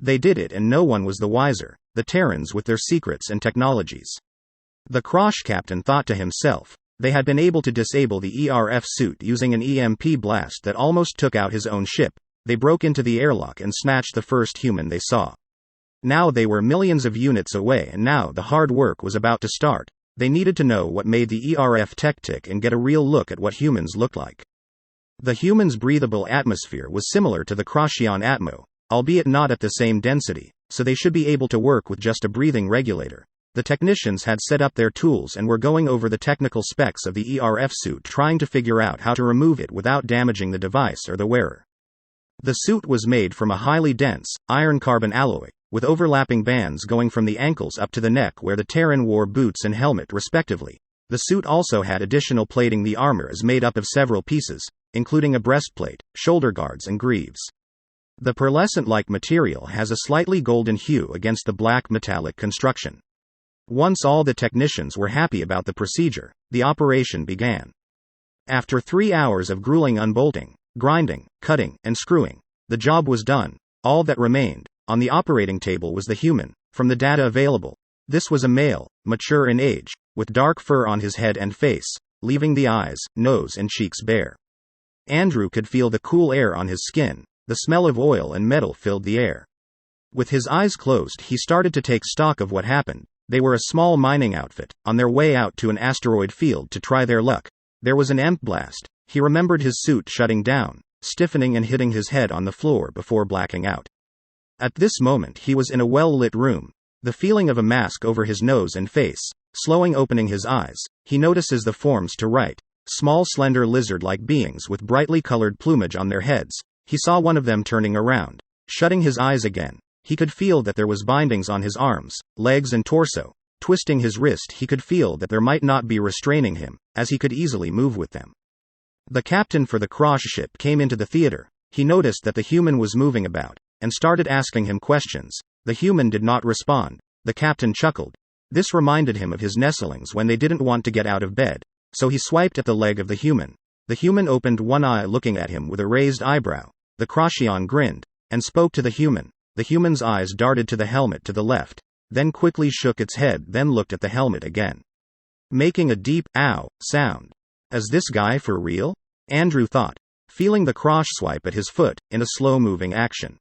They did it and no one was the wiser, the Terrans with their secrets and technologies. The Krosh captain thought to himself. They had been able to disable the ERF suit using an EMP blast that almost took out his own ship. They broke into the airlock and snatched the first human they saw. Now they were millions of units away and now the hard work was about to start. They needed to know what made the ERF tech tick and get a real look at what humans looked like. The humans' breathable atmosphere was similar to the Kroshian atmo, albeit not at the same density, so they should be able to work with just a breathing regulator. The technicians had set up their tools and were going over the technical specs of the ERF suit, trying to figure out how to remove it without damaging the device or the wearer. The suit was made from a highly dense, iron-carbon alloy, with overlapping bands going from the ankles up to the neck where the Terran wore boots and helmet respectively. The suit also had additional plating. The armor is made up of several pieces, including a breastplate, shoulder guards and greaves. The pearlescent-like material has a slightly golden hue against the black metallic construction. Once all the technicians were happy about the procedure, the operation began. After 3 hours of grueling unbolting, grinding, cutting, and screwing, the job was done. All that remained on the operating table was the human. From the data available, this was a male, mature in age, with dark fur on his head and face, leaving the eyes, nose and cheeks bare. Andrew could feel the cool air on his skin. The smell of oil and metal filled the air. With his eyes closed, he started to take stock of what happened. They were a small mining outfit, on their way out to an asteroid field to try their luck. There was an EMP blast. He remembered his suit shutting down, stiffening and hitting his head on the floor before blacking out. At this moment he was in a well-lit room. The feeling of a mask over his nose and face, opening his eyes, he notices the forms to right. Small slender lizard-like beings with brightly colored plumage on their heads. He saw one of them turning around. Shutting his eyes again, he could feel that there was bindings on his arms, legs and torso. Twisting his wrist, he could feel that there might not be restraining him, as he could easily move with them. The captain for the Krosh ship came into the theater. He noticed that the human was moving about, and started asking him questions. The human did not respond. The captain chuckled. This reminded him of his nestlings when they didn't want to get out of bed, so he swiped at the leg of the human. The human opened one eye, looking at him with a raised eyebrow. The Kroshian grinned, and spoke to the human. The human's eyes darted to the helmet to the left, then quickly shook its head, then looked at the helmet again, making a deep, ow, sound. Is this guy for real? Andrew thought, feeling the Krosh swipe at his foot, in a slow-moving action.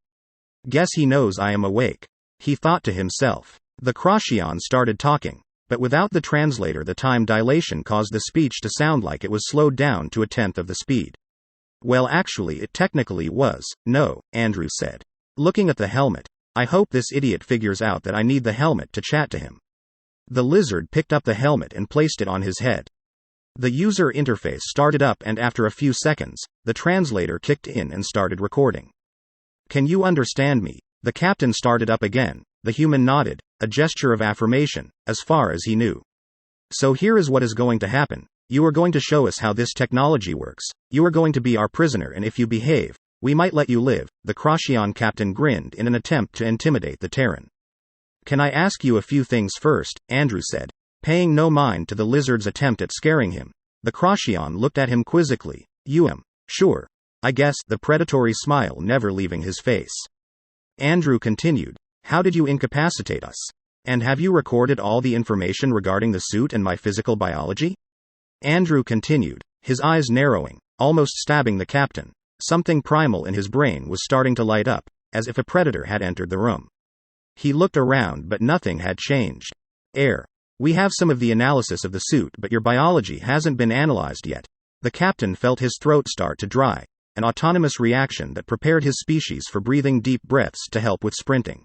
Guess he knows I am awake, he thought to himself. The Kroshian started talking, but without the translator the time dilation caused the speech to sound like it was slowed down to 1/10 of the speed. Well, actually it technically was. No, Andrew said, looking at the helmet. I hope this idiot figures out that I need the helmet to chat to him. The lizard picked up the helmet and placed it on his head. The user interface started up and after a few seconds, the translator kicked in and started recording. Can you understand me? The captain started up again. The human nodded, a gesture of affirmation, as far as he knew. So here is what is going to happen. You are going to show us how this technology works. You are going to be our prisoner, and if you behave, we might let you live. The Kroshian captain grinned in an attempt to intimidate the Terran. Can I ask you a few things first? Andrew said, paying no mind to the lizard's attempt at scaring him. The Kroshian looked at him quizzically. Sure. I guess, the predatory smile never leaving his face. Andrew continued. How did you incapacitate us? And have you recorded all the information regarding the suit and my physical biology? Andrew continued, his eyes narrowing, almost stabbing the captain. Something primal in his brain was starting to light up, as if a predator had entered the room. He looked around but nothing had changed. We have some of the analysis of the suit, but your biology hasn't been analyzed yet. The captain felt his throat start to dry, an autonomous reaction that prepared his species for breathing deep breaths to help with sprinting.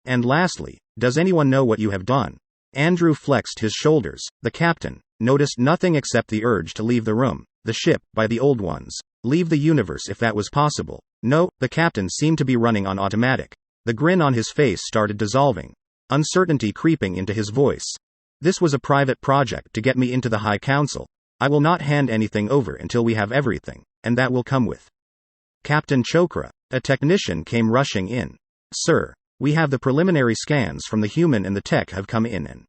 And lastly, does anyone know what you have done? Andrew flexed his shoulders. The captain noticed nothing except the urge to leave the room, the ship, by the old ones. Leave the universe if that was possible. No, the captain seemed to be running on automatic. The grin on his face started dissolving, uncertainty creeping into his voice. This was a private project to get me into the High Council. I will not hand anything over until we have everything, and that will come with Captain Chokra. A technician came rushing in. Sir, we have the preliminary scans from the human and the tech have come in and...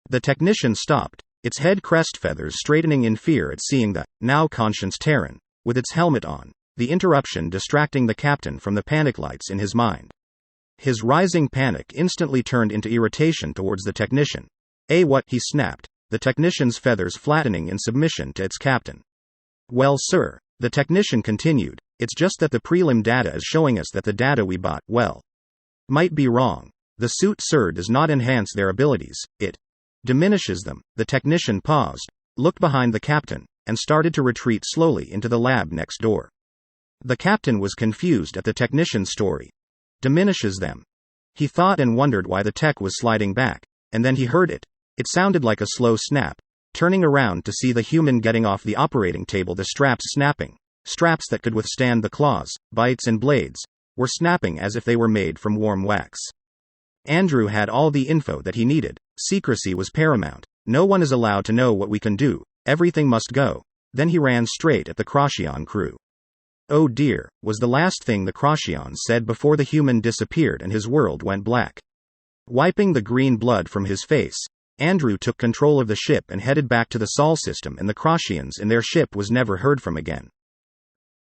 The technician stopped, its head crest feathers straightening in fear at seeing the, now conscious Terran, with its helmet on, the interruption distracting the captain from the panic lights in his mind. His rising panic instantly turned into irritation towards the technician. What? He snapped, the technician's feathers flattening in submission to its captain. Well, sir, the technician continued, it's just that the prelim data is showing us that the data we bought, well, might be wrong. The suit, sir, does not enhance their abilities, it diminishes them. The technician paused, looked behind the captain, and started to retreat slowly into the lab next door. The captain was confused at the technician's story. Diminishes them. He thought and wondered why the tech was sliding back, and then he heard it. It sounded like a slow snap. Turning around to see the human getting off the operating table, the straps snapping. Straps that could withstand the claws, bites and blades, were snapping as if they were made from warm wax. Andrew had all the info that he needed. Secrecy was paramount. No one is allowed to know what we can do. Everything must go. Then he ran straight at the Croshion crew. Oh dear, was the last thing the Croshion said before the human disappeared and his world went black. Wiping the green blood from his face, Andrew took control of the ship and headed back to the Sol system, and the Croshions in their ship was never heard from again.